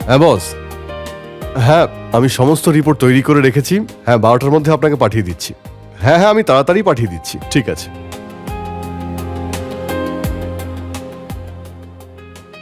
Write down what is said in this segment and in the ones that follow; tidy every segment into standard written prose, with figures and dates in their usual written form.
হ্যাঁ বস। হ্যাঁ, আমি সমস্ত রিপোর্ট তৈরি করে রেখেছি। হ্যাঁ, 12টার মধ্যে আপনাকে পাঠিয়ে দিচ্ছি। হ্যাঁ হ্যাঁ, আমি তাড়াতাড়ি পাঠিয়ে দিচ্ছি। ঠিক আছে।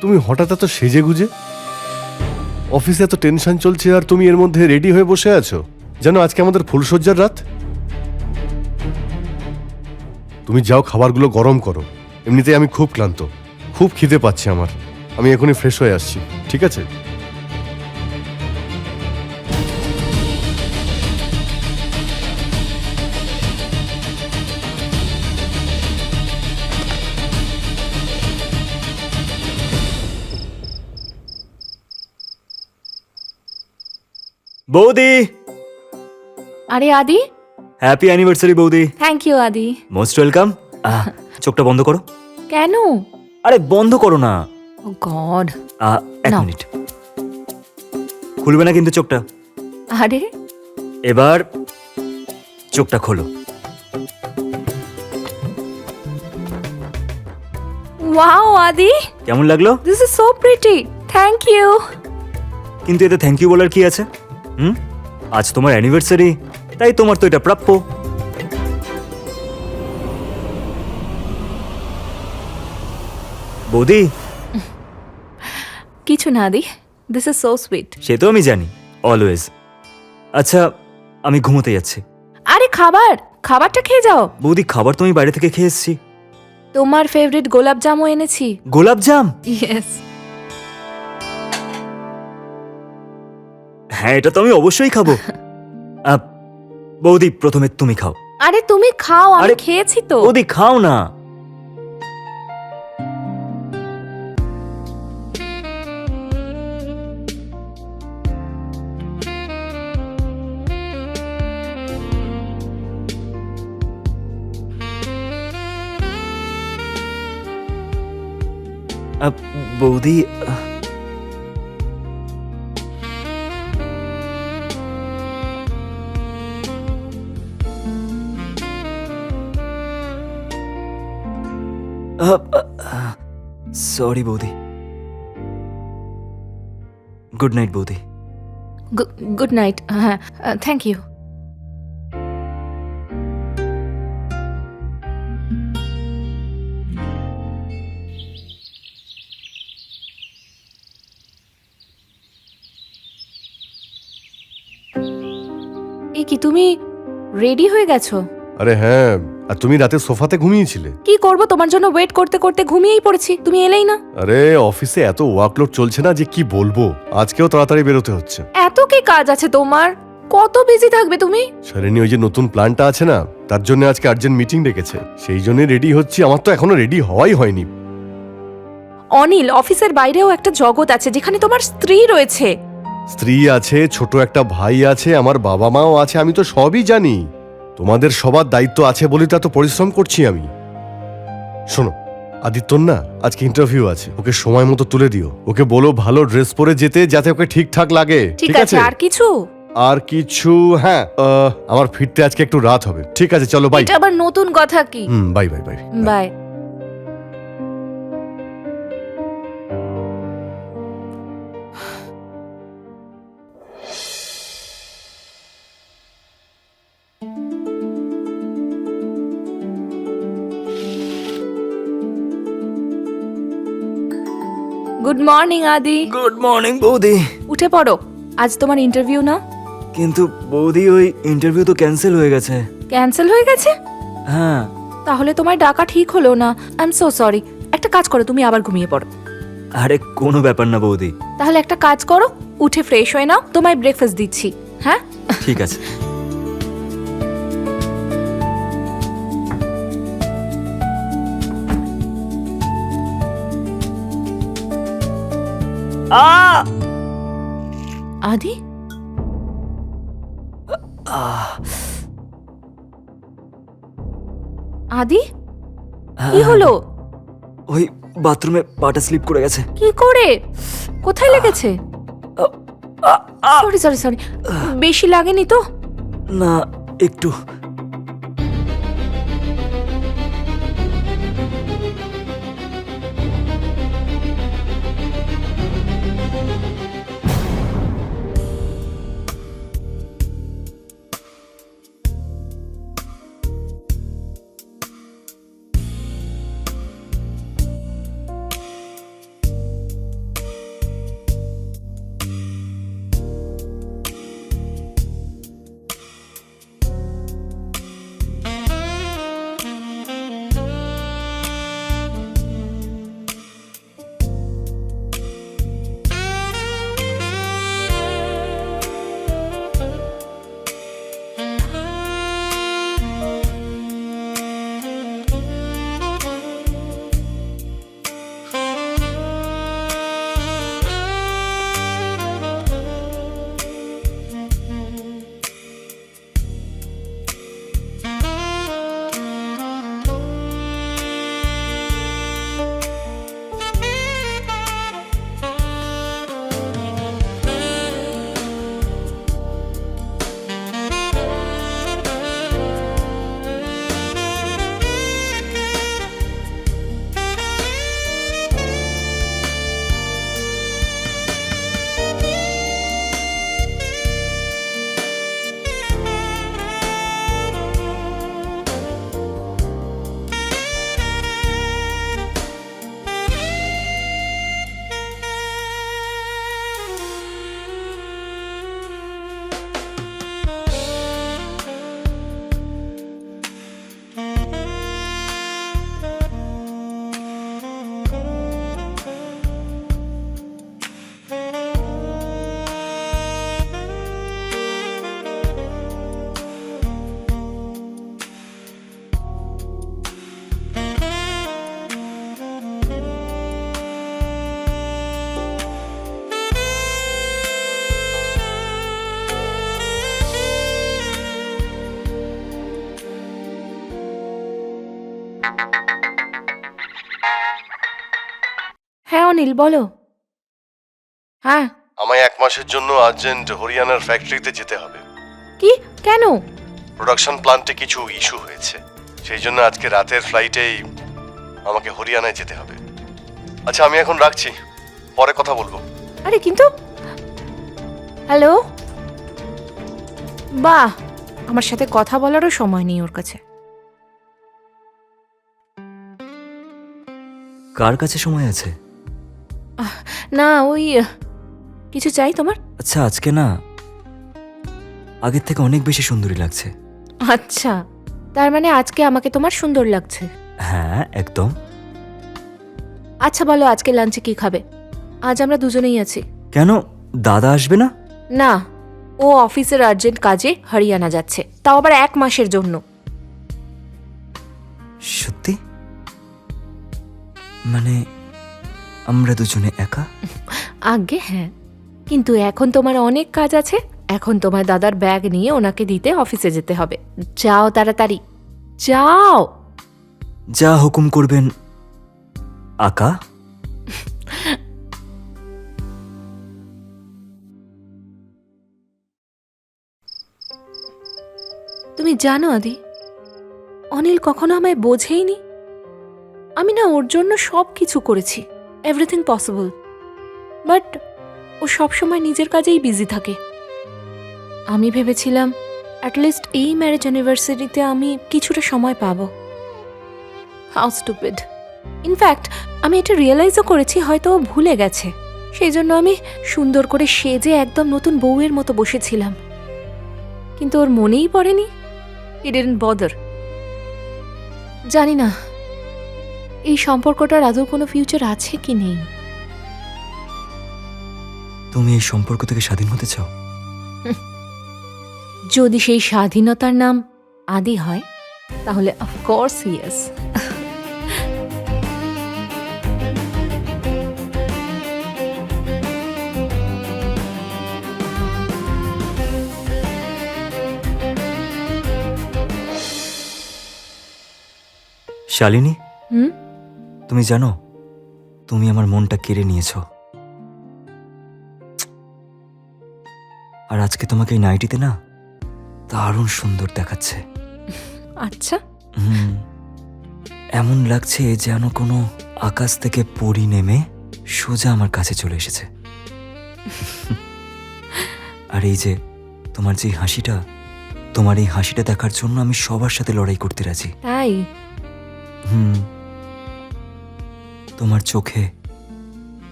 তুমি হঠাৎ এত সেজে গুজে? অফিসে এত টেনশন চলছে আর তুমি এর মধ্যে রেডি হয়ে বসে আছো যেন আজকে আমাদের ফুলসজ্জার রাত। তুমি যাও, খাবারগুলো গরম করো। এমনিতেই আমি খুব ক্লান্ত, খুব খিদে পাচ্ছে আমার। আমি এখনই ফ্রেশ হয়ে আসছি, ঠিক আছে? বৌদি, আরে আদি, হ্যাপি অ্যানিভার্সারি বৌদি। থ্যাংক ইউ আদি। Most welcome. চোখটা বন্ধ করো। কেন? আরে বন্ধ করো না। ও গড। এক নাও। মিনিট, খুলবে না কিন্তু চোখটা। আরে এবার চোখটা খোলো। ওয়াও আদি, কেমন লাগলো? This is so pretty. Thank you. কিন্তু এতে থ্যাংক ইউ বলার কি আছে? আজ তোমার অ্যানিভার্সারি, তাই তোমার তো এটা প্রাপ্য। বৌদি, কিছু না আদি, দিস ইজ সো সুইট। সে তো আমি জানি, অলওয়েজ। আচ্ছা, আমি ঘুমোতে যাচ্ছি। আরে খাবারটা খেয়ে যাও। বৌদি, খাবার তো আমি বাইরে থেকে খেয়ে এসেছি। তোমার ফেভারিট গোলাপ জামও এনেছি। গোলাপ জাম? ইয়েস। হ্যাঁ, এটা তো আমি অবশ্যই খাবো। বৌদি, প্রথমে তুমি খাও। আরে তুমি খাও, আমি আরে, খেয়েছি তো। বৌদি খাও না। বৌদি, সরি বৌদি। গুড নাইট বৌদি। Good night. হ্যাঁ, থ্যাংক ইউ। এই কি, তুমি রেডি হয়ে গেছো? আরে হ্যাঁ, আর তুমি রাতে সোফাতে ঘুমিয়েছিলে? কি করব, তোমার জন্য ওয়েট করতে করতে ঘুমিয়েই পড়েছি, তুমি এলেই না। আরে অফিসে এত ওয়ার্কলোড চলছে না যে কি বলবো। আজকেও তাড়াতাড়ি বেরোতে হচ্ছে। এত কি কাজ আছে তোমার? কত বিজি থাকবে তুমি? শালিনী, ওই যে নতুন প্ল্যানটা আছে না, তার জন্য আজকে আর্জেন্ট মিটিং ডেকেছে, সেই জন্য রেডি হচ্ছি। আমার তো এখনো রেডি হওয়াই হয়নি। অনিল, অফিসের বাইরেও একটা জগৎ আছে যেখানে তোমার স্ত্রী রয়েছে। স্ত্রী আছে, ছোট একটা ভাই আছে, আমার বাবা মাও আছে, আমি তো সবই জানি। তোমাদের সবার দায়িত্ব আছে বলে তো এত পরিশ্রম করছি আমি। শোনো, আদিত্যর না আজকে ইন্টারভিউ আছে, ওকে সময় মতো তুলে দিও। ওকে বলো ভালো ড্রেস পরে যেতে, যাতে ওকে ঠিকঠাক লাগে। ঠিক আছে, আর কিছু? আর কিছু? হ্যাঁ, আমার ফিরতে আজকে একটু রাত হবে। ঠিক আছে, চলো বাই। এটা আবার নতুন কথা কি? Bye bye bye bye. Good morning আদি। গুড মর্নিং বৌদি। উঠে পড়ো, আজ তোমার ইন্টারভিউ না? কিন্তু বৌদি, ওই ইন্টারভিউ তো ক্যান্সেল হয়ে গেছে। ক্যান্সেল হয়ে গেছে? হ্যাঁ। তাহলে তোমার ডাকা ঠিক হলো না। I am so sorry. একটা কাজ করো, তুমি আবার ঘুমিয়ে পড়ো। আরে কোনো ব্যাপার না বৌদি। তাহলে একটা কাজ করো, উঠে ফ্রেশ হয়ে নাও, তোমায় ব্রেকফাস্ট দিচ্ছি। হ্যাঁ, ঠিক আছে। আদি, আদি, কি হলো? ওই বাথরুমে পাটা স্লিপ করে গেছে। কি করে? কোথায় লেগেছে? সরি সরি সরি, বেশি লাগেনি তো? না, একটু। অনিল বলো। হ্যাঁ। আমায় 1 মাসের জন্য আর্জেন্ট হরিয়ানার ফ্যাক্টরিতে যেতে হবে। কি? কেন? প্রোডাকশন প্ল্যান্টে কিছু ইস্যু হয়েছে, সেই জন্য আজকে রাতের ফ্লাইটেই আমাকে হরিয়ানায় যেতে হবে। আচ্ছা, আমি এখন রাখছি, পরে কথা বলবো। আরে কিন্তু, হ্যালো, বাহ, আমার সাথে কথা বলারও সময় নেই ওর কাছে। কার কাছে সময় আছে? না ওই কিছু চাই তোমার? আচ্ছা, আজকে না আগের থেকে অনেক বেশি সুন্দরী লাগছে। আচ্ছা, তার মানে আজকে আমাকে তোমার সুন্দর লাগছে। হ্যাঁ, একদম। আচ্ছা বলো, আজকে লাঞ্চে কি খাবে? আজ আমরা দুজনেই আছি। কেন, দাদা আসবে না? না, ও অফিসের আর্জেন্ট কাজে হরিয়ানা যাচ্ছে, তাও আবার 1 মাসের জন্য। সত্যি? মানে আমরা দুজনে একা? আগে হ্যাঁ, কিন্তু এখন তোমার অনেক কাজ আছে। এখন তোমার দাদার ব্যাগ নিয়ে ওনাকে দিতে অফিসে যেতে হবে। যাও তাড়াতাড়ি, যাও। যা হুকুম করবেন আকা। তুমি জানো আদি, অনিল কখনো আমায় বোঝেইনি। আমি না ওর জন্য সব কিছু করেছি, এভরিথিং পসিবল, বাট ও সবসময় নিজের কাজেই বিজি থাকে। আমি ভেবেছিলাম অ্যাটলিস্ট এই ম্যারেজ অ্যানিভার্সারিতে আমি কিছুটা সময় পাবো। How stupid. ইনফ্যাক্ট আমি এটা রিয়েলাইজও করেছি হয়তো ও ভুলে গেছে। সেই জন্য আমি সুন্দর করে সেজে একদম নতুন বউয়ের মতো বসেছিলাম, কিন্তু ওর মনেই পড়েনি। He didn't bother. জানি না এই সম্পর্কটার আদৌ কোনো ফিউচার আছে কি নেই। তুমি এই সম্পর্ক থেকে স্বাধীন হতে চাও? যদি সেই স্বাধীনতার নাম আদি হয় তাহলে অফকোর্স ইয়েস। শালিনী, হুম? তুমি জানো তুমি আমার মনটা কেড়ে নিয়েছ। আর আজকে তোমাকে এই নাইটিতে না দারুণ সুন্দর দেখাচ্ছে। আচ্ছা, এমন লাগছে যেন কোনো আকাশ থেকে পরি নেমে সোজা আমার কাছে চলে এসেছে। আর এই যে তোমার যে হাসিটা, তোমার এই হাসিটা দেখার জন্য আমি সবার সাথে লড়াই করতে রাজি। তাই? তোমার চোখে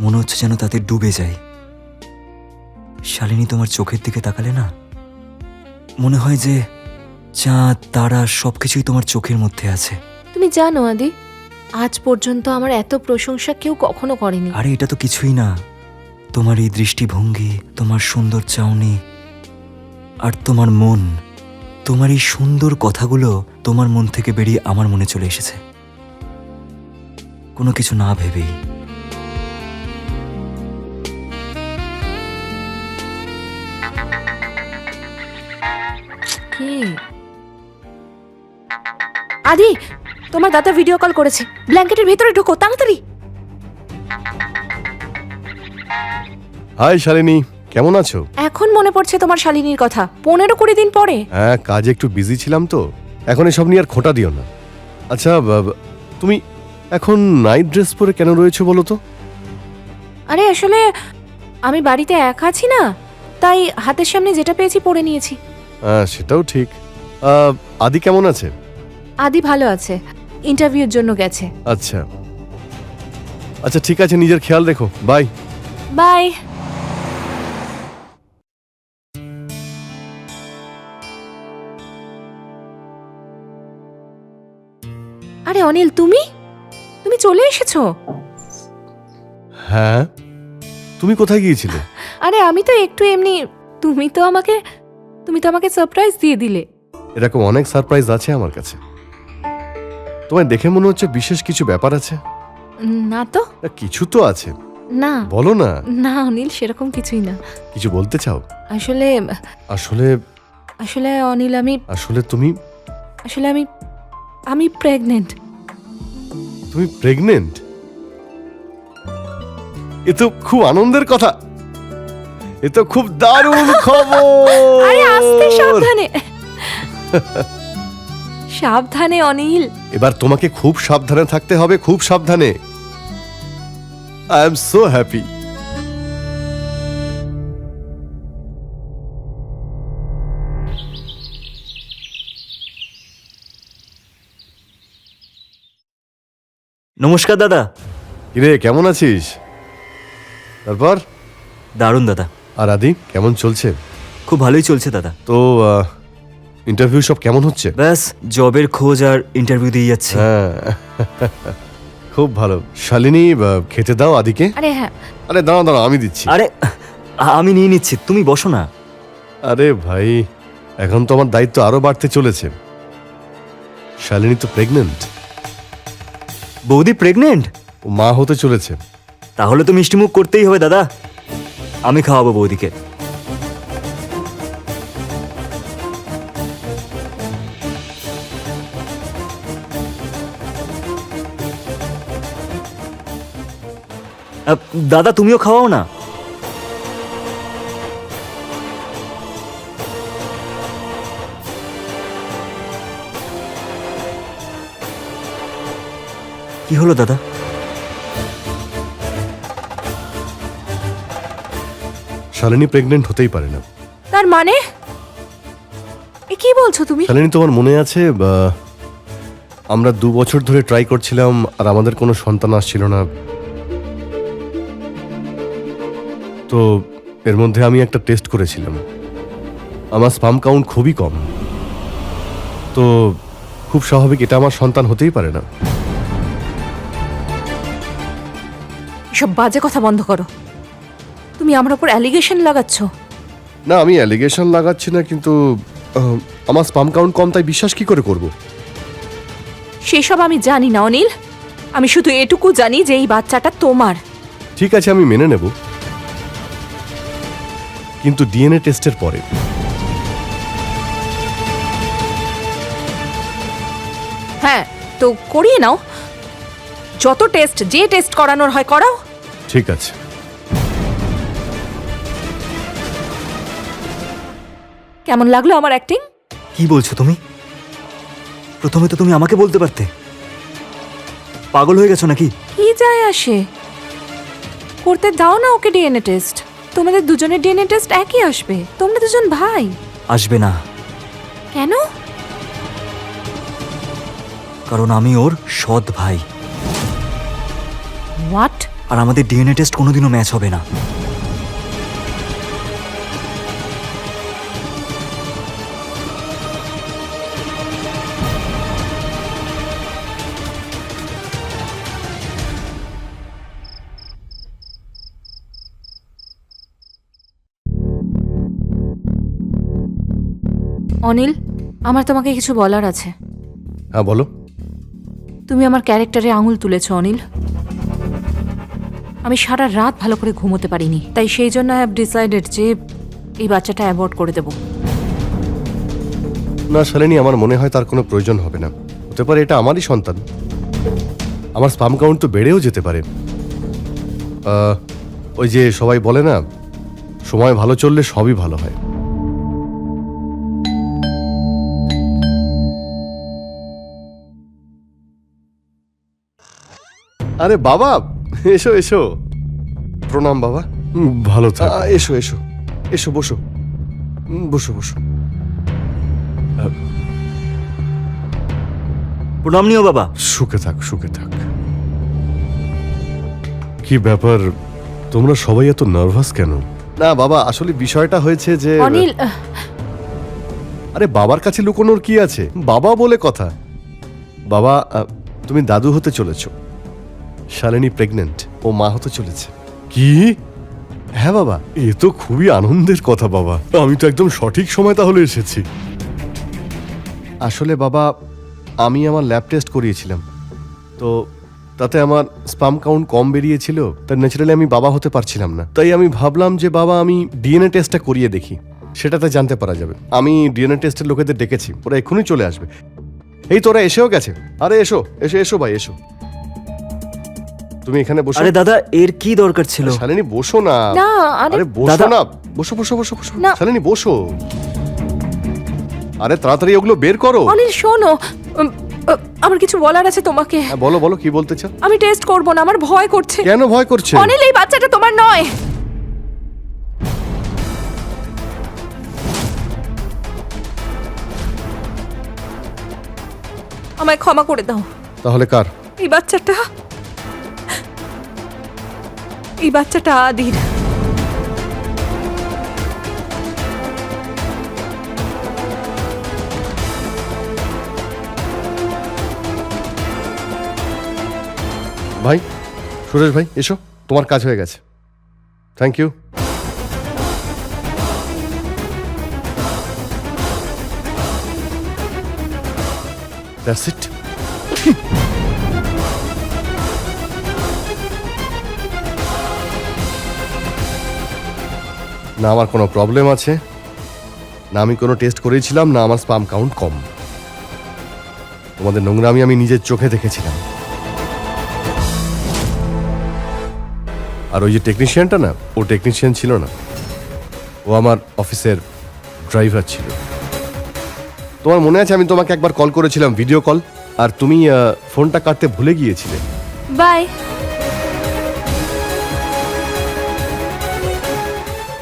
মনে হচ্ছে যেন তাতে ডুবে যাই। শালিনী, তোমার চোখের দিকে তাকালে না মনে হয় যে চাঁদ তারা সবকিছুই তোমার চোখের মধ্যে আছে। তুমি জানো আদি, আজ পর্যন্ত আমার এত প্রশংসা কেউ কখনো করেনি। আরে এটা তো কিছুই না। তোমার এই দৃষ্টিভঙ্গি, তোমার সুন্দর চাউনি, আর তোমার মন, তোমার এই সুন্দর কথাগুলো তোমার মন থেকে বেরিয়ে আমার মনে চলে এসেছে, কোনো কিছু না ভেবেই। কি আদি, তোমার দাদা ভিডিও কল করেছে। ব্ল্যাঙ্কেটের ভেতরে ঢোকো তাড়াতাড়ি। হাই শালিনী, কেমন আছো? এখন মনে পড়ছে তোমার শালিনীর কথা, 15-20 দিন পরে। হ্যাঁ, কাজে একটু বিজি ছিলাম তো, এখন এসব নিয়ে আর খোঁটা দিও না। আচ্ছা, তুমি এখন নাইট ড্রেস পরে কেন রয়েছো বলো তো? আরে আসলে আমি বাড়িতে একা আছি না, তাই হাতের সামনে যেটা পেয়েছি পরে নিয়েছি। হ্যাঁ, সেটাও ঠিক। আদি কেমন আছে? আদি ভালো আছে, ইন্টারভিউর জন্য গেছে। আচ্ছা আচ্ছা, ঠিক আছে, নিজের খেয়াল রেখো। Bye bye. আরে অনিল, তুমি তুমি চলে এসেছো? হ্যাঁ, তুমি কোথায় গিয়েছিলে? আরে আমি তো একটু এমনি, তুমি তো আমাকে সারপ্রাইজ দিয়ে দিলে। এরকম অনেক সারপ্রাইজ আছে আমার কাছে। তোমায় দেখে মনে হচ্ছে বিশেষ কিছু ব্যাপার আছে। না তো। কিছু তো আছে, না বলো না। না অনিল, সেরকম কিছুই না। কিছু বলতে চাও? আসলে আসলে আসলে অনিল, আসলে তুমি আমি প্রেগনেন্ট। তুমি প্রেগনেন্ট? এ তো খুব আনন্দের কথা, এ তো খুব দারুণ খবর। আরে আস্তে, সাবধানে। সাবধানে অনিল। এবার তোমাকে খুব সাবধানে থাকতে হবে, খুব সাবধানে। I am so happy. নমস্কার দাদা। কিরে, কেমন আছিস? তারপর দারুণ দাদা। আর আদি কেমন চলছে? খুব ভালোই চলছে দাদা। তো ইন্টারভিউ সব কেমন হচ্ছে? ব্যাস জবের খোঁজ আর ইন্টারভিউ দিয়ে যাচ্ছে। হ্যাঁ, খুব ভালো। শালিনী, খেতে দাও আদিকে। আরে হ্যাঁ, আরে দাঁড়া দাঁড়া, আমি দিচ্ছি। আরে আমি নিয়ে নিচ্ছি, তুমি বসো না। আরে ভাই, এখন তো আমার দায়িত্ব আরো বাড়তে চলেছে। শালিনী তো প্রেগনেন্ট, বৌদি প্রেগনেন্ট? ও মা হতে চলেছে। তাহলে তো মিষ্টি মুখ করতেই হবে দাদা। আমি খাওয়াবো বৌদিকে। দাদা তুমিও খাওয়াও না। কি হলো দাদা? শালিনী প্রেগনেন্ট হতেই পারে না। তার মানে এ কি বলছো তুমি? শালিনী, তোমার মনে আছে আমরা 2 বছর ধরে ট্রাই করছিলাম আর আমাদের কোনো সন্তান আসছিল না। তো এর মধ্যে আমি একটা টেস্ট করেছিলাম, আমার স্পাম কাউন্ট খুবই কম। তো খুব স্বাভাবিক, এটা আমার সন্তান হতেই পারে না। এসব বাজে কথা বন্ধ করো। তুমি আমার উপর অ্যালিগেশন লাগাচ্ছ। না, আমি অ্যালিগেশন লাগাচ্ছি না, কিন্তু আমার স্পাম কাউন্ট কম, তাই বিশ্বাস কি করে করব? সেসব আমি জানি না অনিল। আমি শুধু এটুকু জানি যে এই বাচ্চাটা তোমার। ঠিক আছে, আমি মেনে নেব, কিন্তু ডিএনএ টেস্টের পরে। হ্যাঁ, তো করিয়ে নাও। যত টেস্ট, যে টেস্ট করানোর হয় করাও। ঠিক আছে। কেমন লাগলো আমার অ্যাক্টিং? কি বলছো তুমি? প্রথমে তো তুমি আমাকে বলতে পারতে। পাগল হয়ে গেছো নাকি? কি যায় আসে? করতে দাও না ওকে ডিএনএ টেস্ট। তোমাদের দুজনের ডিএনএ টেস্ট একই আসবে। তোমরা দুজন ভাই। আসবে না। কেন? কারণ আমি ওর সৎ ভাই। হোয়াট? আর আমাদের ডিএনএ টেস্ট কোনোদিনও ম্যাচ হবে না। অনিল, আমার তোমাকে কিছু বলার আছে। হ্যাঁ, বলো। তুমি আমার ক্যারেক্টারে আঙুল তুলেছ অনিল। আমি সারা রাত ভালো করে ঘুমোতে পারিনি, তাই সেই জন্য আই হ্যাভ ডিসাইডেড যে এই বাচ্চাটা অ্যাবর্ট করে দেব। না শালিনী, আমার মনে হয় তার কোনো প্রয়োজন হবে না। হতে পারে এটা আমারই সন্তান। আমার স্পাম কাউন্ট তো বেড়েও যেতে পারে। ওই যে সবাই বলে না, সময় ভালো চললে সবই ভালো হয়। আরে বাবা, এসো এসো। প্রণাম বাবা। ভালো থাক। এসো এসো এসো, বসো বসো বসো। প্রণাম নিও বাবা। সুখে থাক, সুখে থাক। কি ব্যাপার, তোমরা সবাই এত নার্ভাস কেন? না বাবা, আসলে বিষয়টা হয়েছে যে অনিল, আরে বাবার কাছে লুকোনোর কি আছে? বাবা বলে কথা। বাবা, তুমি দাদু হতে চলেছো। শালিনী প্রেগনেন্ট, ও মা হতে চলেছে। কি? হ্যাঁ বাবা, এ তো খুবই আনন্দের কথা বাবা। আমি তো একদম সঠিক সময় তাহলে এসেছি। আসলে বাবা, আমি আমার ল্যাব টেস্ট করিয়েছিলাম, তো তাতে আমার স্পাম কাউন্ট কম বেরিয়েছিল। তাই ন্যাচারালি আমি বাবা হতে পারছিলাম না। তাই আমি ভাবলাম যে বাবা, আমি ডিএনএ টেস্টটা করিয়ে দেখি, সেটাতে জানতে পারা যাবে। আমি ডিএনএ টেস্টের লোকেদের ডেকেছি, ওরা এক্ষুনি চলে আসবে। এই তো ওরা এসেও গেছে। আরে এসো এসো এসো ভাই, এসো। তুমি এখানে বসো। আরে দাদা, এর কি দরকার ছিল? শালিনী বসো না। না আরে আরে বসো দাদা। না, বসো বসো বসো বসো। না। শালিনী বসো। আরে তাড়াতাড়ি ওগুলো বের করো। অনিল শোনো, আমার কিছু বলার আছে তোমাকে। হ্যাঁ, বলো বলো, কি বলতে চাও? আমি টেস্ট করব না, আমার ভয় করছে। কেন ভয় করছে? অনিল, এই বাচ্চাটা তোমার নয়। আমায় ক্ষমা করে দাও। তাহলে কার? এই বাচ্চাটা আদির। ভাই, সুরেশ ভাই, এসো, তোমার কাজ হয়ে গেছে। Thank you. That's it. না আমার কোনো প্রবলেম আছে, না আমি কোনো টেস্ট করেছিলাম, না আমার স্পাম কাউন্ট কম। তোমাদের নোংরামি আমি নিজের চোখে দেখেছিলাম। আর ওই যে টেকনিশিয়ানটা না, ও টেকনিশিয়ান ছিল না, ও আমার অফিসের ড্রাইভার ছিল। তোমার মনে আছে আমি তোমাকে একবার কল করেছিলাম, ভিডিও কল, আর তুমি ফোনটা কাটতে ভুলে গিয়েছিলে। বাই।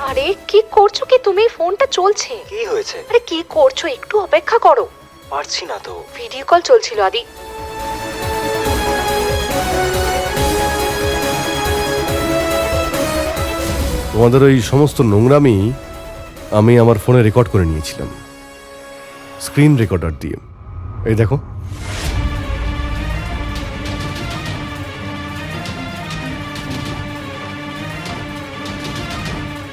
আরে কি করছো কি তুমি? ফোনটা চলছে। কি হয়েছে? আরে কি করছো, একটু অপেক্ষা করো। পারছি না তো। ভিডিও কল চলছিল আদি। তোমাদের ওই সমস্ত নোংরামি আমি আমার ফোনে রেকর্ড করে নিয়েছিলাম, স্ক্রিন রেকর্ডার দিয়ে। এই দেখো।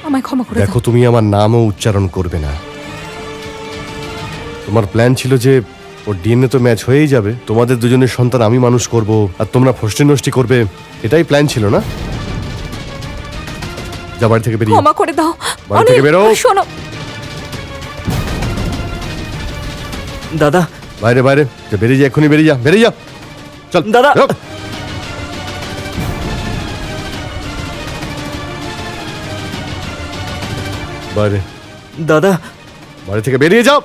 আমায় ক্ষমা করে দেখো, দাও। তুমি আমার নামও উচ্চারণ করবে না। তোমার প্ল্যান ছিল যে ওর ডিএনএ তো ম্যাচ হয়েই যাবে, তোমাদের দুজনের সন্তান আমি মানুষ করব, আর তোমরা ফষ্টি নষ্টি করবে, এটাই প্ল্যান ছিল না? যা, বাড়ি থেকে বেরিয়ে। ক্ষমা করে দাও। বাড়ি থেকে অনিল, বেরো। শোনো। দাদা, বাইরে বাইরে যা, বেরিয়ে যা, এক্ষুনি বেরিয়ে যা, বেরিয়ে যা, চল দাদা। বেরো। বাইরে, দাদা, বাড়ি থেকে বেরিয়ে যাও।